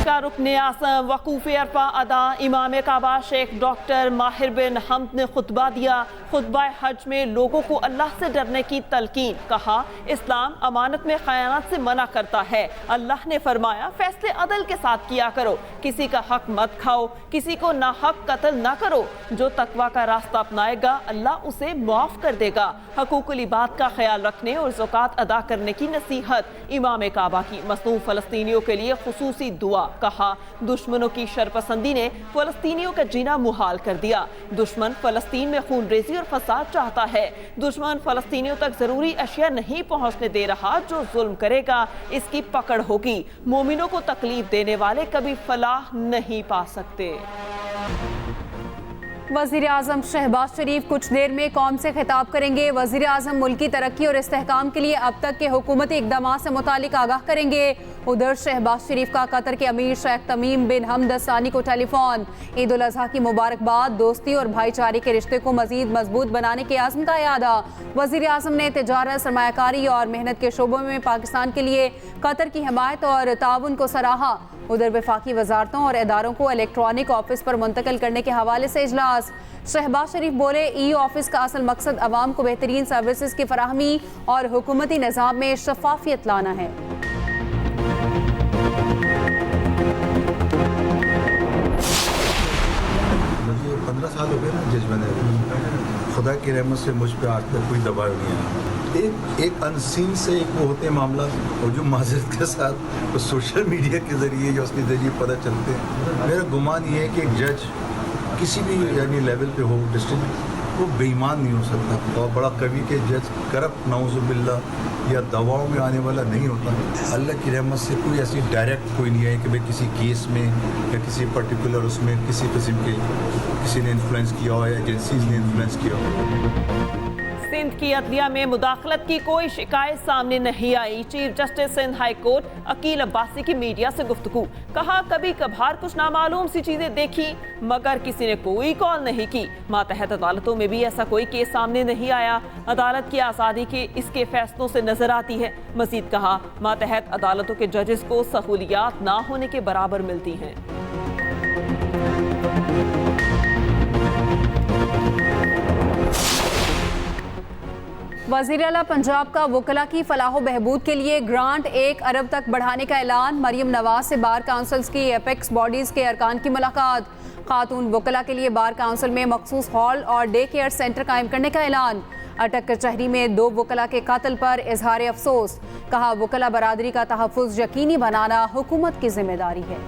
का रुकने आज़म वकूफ़ अरफा अदा इमाम काबा शेख डॉक्टर माहिर बिन हमद ने खुतबा दिया। खुतबा हज में लोगों को अल्लाह से डरने की तलकीन। कहा, इस्लाम अमानत में खयानत से मना करता है। अल्लाह ने फरमाया, फैसले अदल के साथ किया करो, किसी का हक मत खाओ, किसी को ना हक कत्ल ना करो। जो तकवा का रास्ता अपनाएगा अल्लाह उसे माफ़ कर देगा। हकूकुल इबाद का ख्याल रखने और ज़कात अदा करने की नसीहत। इमाम काबा की मसनून फ़लस्तीनियों के लिए खुसूसी दुआ। कहा, दुश्मनों की शरपसंदी ने फ़लस्तीनियों का जीना मुहाल कर दिया। दुश्मन फ़लस्तीन में खून रेजी और फसाद चाहता है। दुश्मन फ़लस्तीनियों तक ज़रूरी अशिया नहीं पहुँचने दे रहा। जो जुल्म करेगा इसकी पकड़ होगी। मोमिनों को तकलीफ देने वाले कभी फलाह नहीं पा सकते। वज़ीर आज़म शहबाज शरीफ कुछ देर में कौम से खिताब करेंगे। वज़ीर आज़म मुल्की तरक्की और इस्तेहकाम के लिए अब तक के हुकूमती इक़दामात से मुतालिक आगाह करेंगे। उधर शहबाज शरीफ का कतर के अमीर शेख तमीम बिन हमद सानी को टेलीफोन। ईद उल अज़हा की मुबारकबाद, दोस्ती और भाईचारे के रिश्ते को मज़ीद मजबूत बनाने के आज़म का यादा। वज़ीर आज़म ने तिजारत, सरमायाकारी और मेहनत के शोबों में पाकिस्तान के लिए कतर की हिमायत और ताउन को सराहा। उधर वफाकी वजारतों और इदारों को इलेक्ट्रॉनिक ऑफिस पर मुंतकिल करने के हवाले से इजलास। शहबाज शरीफ बोले, ई ऑफिस का असल मकसद अवाम को बेहतरीन सर्विसेज की फराहमी और हुकूमती निज़ाम में शफाफियत लाना है। 15 साल हो गए ना जज बने। खुदा की रहमत से मुझ पर आज तक कोई दबाव नहीं आया। एक अनसीन से एक वो होते हैं मामला, और जो माजरत के साथ तो सोशल मीडिया के ज़रिए या उसके ज़रिए पता चलते हैं। मेरा गुमान ये है कि एक जज किसी भी यानी लेवल पे हो डिस्ट्रिक्ट, वो बेईमान नहीं हो सकता। और बड़ा कवि के जज करप्ट नाउज़ुबिल्लाह या दवाओं में आने वाला नहीं होता। अल्लाह की रहमत से कोई ऐसी डायरेक्ट कोई नहीं है कि भाई किसी केस में या किसी पर्टिकुलर उसमें किसी किस्म के किसी ने इन्फ्लुएंस किया हो या एजेंसीज ने इन्फ्लुएंस किया हो। सिंध की अदलिया में मुदाखलत की कोई शिकायत सामने नहीं आई। Chief justice Sindh high court Aqeel Abbasi की मीडिया से गुफ्तगू। कहा, कभी कभार कुछ नामालूम सी चीजें देखी मगर किसी ने कोई कॉल नहीं की। मातहत अदालतों में भी ऐसा कोई केस सामने नहीं आया। अदालत की आज़ादी के इसके फैसलों से नजर आती है। मजीद कहा, मातहत अदालतों के जजेस को सहूलियात ना होने के बराबर मिलती हैं। वज़ीर आला पंजाब का वकला की फलाह बहबूद के लिए ग्रांट 1 अरब तक बढ़ाने का ऐलान। मरियम नवाज से बार काउंसिल्स की एपेक्स बॉडीज के अरकान की मुलाकात। खातून वकला के लिए बार काउंसिल में मखसूस हॉल और डे केयर सेंटर कायम करने का ऐलान। अटक कचहरी में 2 वकला के कत्ल पर इजहार अफसोस। कहा, वकला बरादरी का तहफ़्फ़ुज़ यकीनी बनाना हुकूमत की जिम्मेदारी है।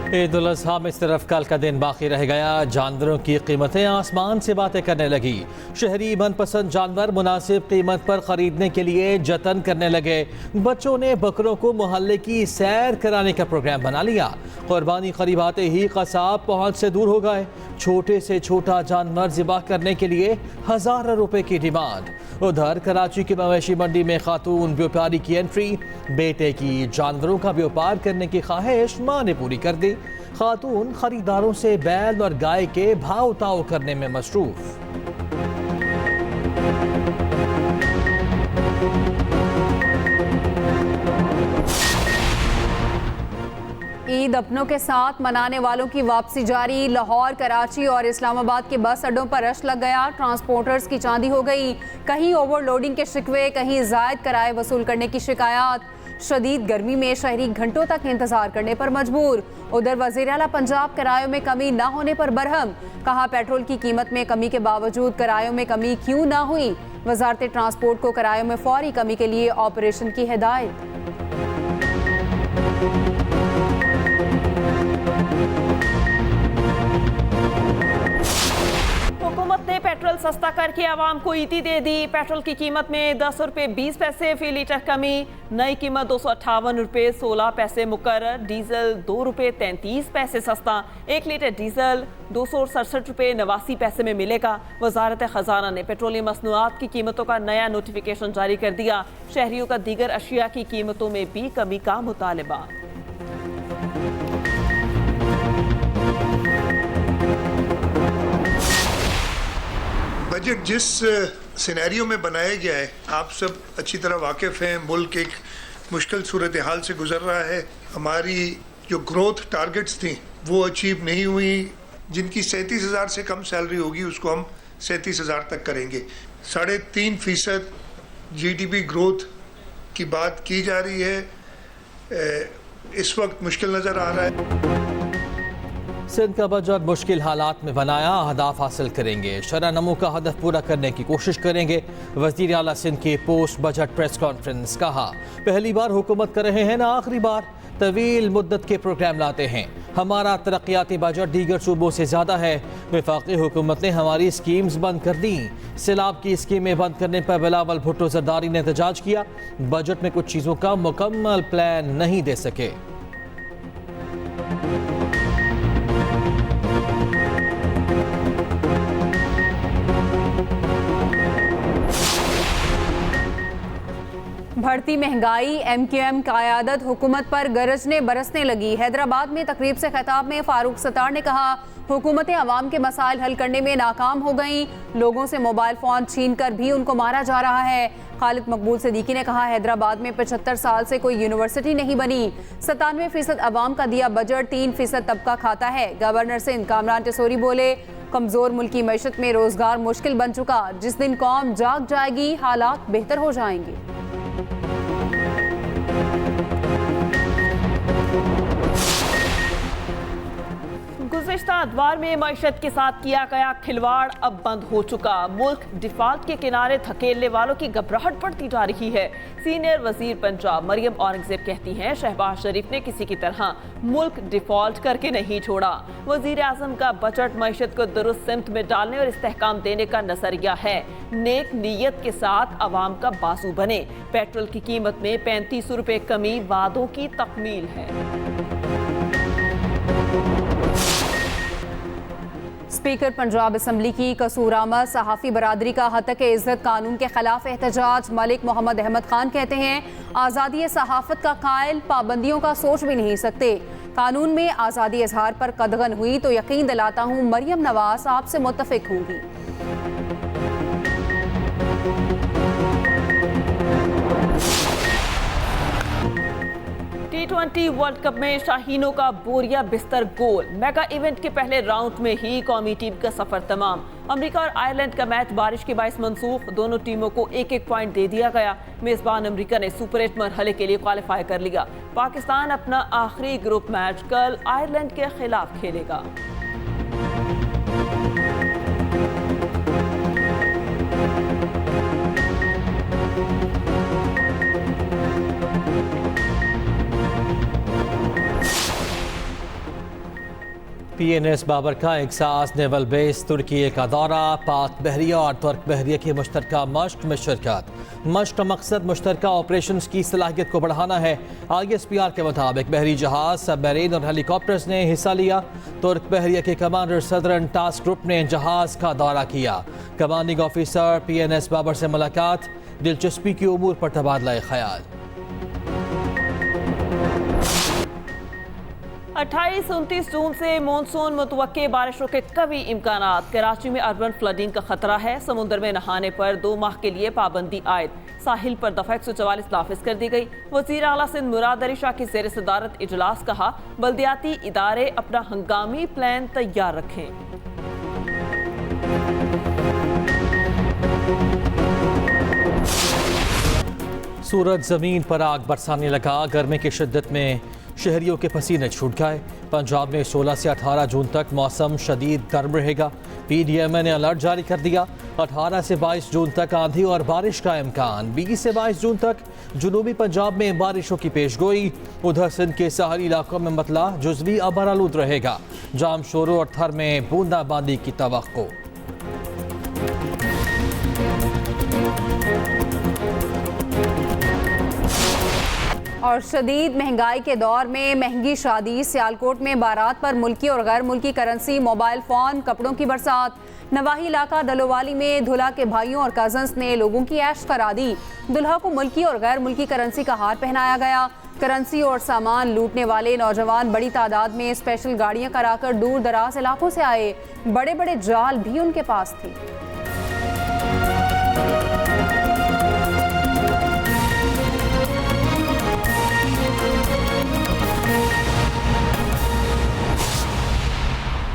ईद उल अज़हा में सिर्फ कल का दिन बाकी रह गया। जानवरों की कीमतें आसमान से बातें करने लगी। शहरी मनपसंद जानवर मुनासिब कीमत पर खरीदने के लिए जतन करने लगे। बच्चों ने बकरों को मोहल्ले की सैर कराने का प्रोग्राम बना लिया। कुर्बानी करीब आते ही कसाब पहुंच से दूर हो गए। छोटे से छोटा जानवर ज़िबा करने के लिए हज़ारों रुपए की डिमांड। उधर कराची की मवेशी मंडी में खातून व्यापारी की एंट्री। बेटे की जानवरों का व्यापार करने की ख्वाहिश माँ ने पूरी कर दी। खातून खरीदारों से बैल और गाय के भाव ताव करने में मसरूफ। ईद अपनों के साथ मनाने वालों की वापसी जारी। लाहौर, कराची और इस्लामाबाद के बस अड्डों पर रश लग गया। ट्रांसपोर्टर्स की चांदी हो गई। कहीं ओवरलोडिंग के शिकवे, कहीं जायद किराए वसूल करने की शिकायत। शदीद गर्मी में शहरी घंटों तक इंतजार करने पर मजबूर। उधर वज़ीर आला पंजाब किरायों में कमी न होने पर बरहम। कहा, पेट्रोल की कीमत में कमी के बावजूद किरायों में कमी क्यों ना हुई। वजारत ट्रांसपोर्ट को किरायों में फौरी कमी के लिए ऑपरेशन की हिदायत। हुकूमत ने पेट्रोल सस्ता करके आवाम को ईदी दे दी। पेट्रोल की कीमत में 10 रुपये 20 पैसे फी लीटर कमी। नई कीमत 258 रुपये 16 पैसे मुकर्रर। डीजल 2 रुपये 33 पैसे सस्ता। 1 लीटर डीजल 267 रुपये 89 पैसे में मिलेगा। वजारत खजाना ने पेट्रोलियम मसनूआत की कीमतों का नया नोटिफिकेशन जारी कर दिया। शहरियों का दीगर अशिया की कीमतों में भी कमी का मुतालबा। बजट जिस सिनेरियो में बनाया गया है, आप सब अच्छी तरह वाकिफ़ हैं, मुल्क एक मुश्किल सूरत हाल से गुजर रहा है। हमारी जो ग्रोथ टारगेट्स थी वो अचीव नहीं हुई। जिनकी 37,000 से कम सैलरी होगी उसको हम 37,000 तक करेंगे। 3.5% GDP ग्रोथ की बात की जा रही है। इस वक्त मुश्किल नज़र आ रहा है। सिंध का बजट मुश्किल हालात में बनाया, अहदाफ हासिल करेंगे, शरह नमू का हदफ पूरा करने की कोशिश करेंगे। वज़ीर आला सिंध की पोस्ट बजट प्रेस कॉन्फ्रेंस। कहा, पहली बार हुकूमत कर रहे हैं ना आखिरी बार, तवील मुद्दत के प्रोग्राम लाते हैं। हमारा तरक्याती बजट दीगर सूबों से ज़्यादा है। वफाकी हुकूमत ने हमारी स्कीम्स बंद कर दी। सैलाब की स्कीमें बंद करने पर बिलावल भुट्टो जरदारी ने एहतजाज किया। बजट में कुछ चीज़ों का मुकम्मल प्लान नहीं दे सके। बढ़ती महंगाई, MQM क़यादत हुकूमत पर गरजने बरसने लगी। हैदराबाद में तकरीब से खिताब में फारूक सत्तार ने कहा, हुकूमतें आवाम के मसाइल हल करने में नाकाम हो गईं। लोगों से मोबाइल फ़ोन छीन कर भी उनको मारा जा रहा है। खालिद मकबूल सिद्दीकी ने कहा, हैदराबाद में 75 साल से कोई यूनिवर्सिटी नहीं बनी। 97% आवाम का दिया बजट 3% तबका खाता है। गवर्नर सिंध कामरान टेसोरी बोले, कमज़ोर मुल्की मैशत में रोज़गार मुश्किल बन चुका। जिस दिन कौम जाग जाएगी हालात बेहतर हो जाएंगे। गुज़िश्ता अदवार में मईशत के साथ किया गया खिलवाड़ अब बंद हो चुका। मुल्क डिफॉल्ट के किनारे धकेलने वालों की घबराहट बढ़ती जा रही है। सीनियर वजीर पंजाब मरियम औरंगजेब कहती हैं, शहबाज शरीफ ने किसी की तरह मुल्क डिफॉल्ट करके नहीं छोड़ा। वजीर आजम का बजट मईशत को दुरुस्त सिमत में डालने और इस्तेहकाम देने का नजरिया है। नेक नीयत के साथ आवाम का बाजू बने। पेट्रोल की कीमत में 35 रुपए कमी वादों की तकमील है। स्पीकर पंजाब असम्बली की कसूरामद सहाफ़ी बरादरी का हतक इज़्ज़त कानून के खिलाफ एहतजाज। मलिक मोहम्मद अहमद खान कहते हैं, आज़ादी सहाफ़त का कायल पाबंदियों का सोच भी नहीं सकते। कानून में आज़ादी इजहार पर कदगन हुई तो यकीन दिलाता हूँ मरियम नवाज आपसे मुत्तफिक होंगी। T20 वर्ल्ड कप में शाहीनों का बोरिया बिस्तर गोल। मेगा इवेंट के पहले राउंड में ही कौमी टीम का सफर तमाम। अमेरिका और आयरलैंड का मैच बारिश के बायस मंसूख। दोनों टीमों को एक एक पॉइंट दे दिया गया। मेजबान अमेरिका ने सुपर 8 मरहले के लिए क्वालिफाई कर लिया। पाकिस्तान अपना आखिरी ग्रुप मैच कल आयरलैंड के खिलाफ खेलेगा। PNS बाबर का एक्सास नेवल बेस तुर्की का दौरा। पाक बहरिया और तुर्क बहरिया की मुश्तरका मश्क में शिरकत। मश्क का मकसद मुश्तरका ऑपरेशन की सलाहियत को बढ़ाना है। ISPR के मुताबिक बहरी जहाज, सबमरीन और हेलीकॉप्टर्स ने हिस्सा लिया। तुर्क बहरिया के कमांडर सदरन टास्क ग्रुप ने जहाज का दौरा किया। कमांडिंग ऑफिसर PNS बाबर से मुलाकात। दिलचस्पी की उमूर पर तबादला ख्याल। 28-29 जून से मानसून मुतवक्के बारिशों के कभी इम्कानात। कराची में अर्बन फ्लडिंग का खतरा है। समुद्र में नहाने पर 2 माह के लिए पाबंदी आयद। साहिल पर दफा 144 नाफिज कर दी गई। वजीर आला सिंध मुराद अली शाह की ज़ेर सदारत इजलास। कहा, बल्दियाती इदारे अपना हंगामी प्लान तैयार रखें। सूरज ज़मीन पर आग बरसाने लगा। गर्मी की शिद्दत में शहरियों के पसीने छूट गए। पंजाब में 16 से 18 जून तक मौसम शदीद गर्म रहेगा। PDMA ने अलर्ट जारी कर दिया। 18 से 22 जून तक आंधी और बारिश का इम्कान। 20 से 22 जून तक जुनूबी पंजाब में बारिशों की पेशगोई। उधर सिंध के साहली इलाकों में मतला जुज़वी अबर आलूद रहेगा। जामशोरो और थर में बूंदाबांदी की तवक्को। और शदीद महंगाई के दौर में महंगी शादी। सियालकोट में बारात पर मुल्की और गैर मुल्की करेंसी, मोबाइल फ़ोन, कपड़ों की बरसात। नवाही इलाका दलोवाली में दुल्हा के भाइयों और कजन्स ने लोगों की ऐश करा दी। दुल्हा को मुल्की और गैर मुल्की करेंसी का हार पहनाया गया। करेंसी और सामान लूटने वाले नौजवान बड़ी तादाद में स्पेशल गाड़ियां कराकर दूर दराज इलाकों से आए। बड़े बड़े जाल भी उनके पास थे। है।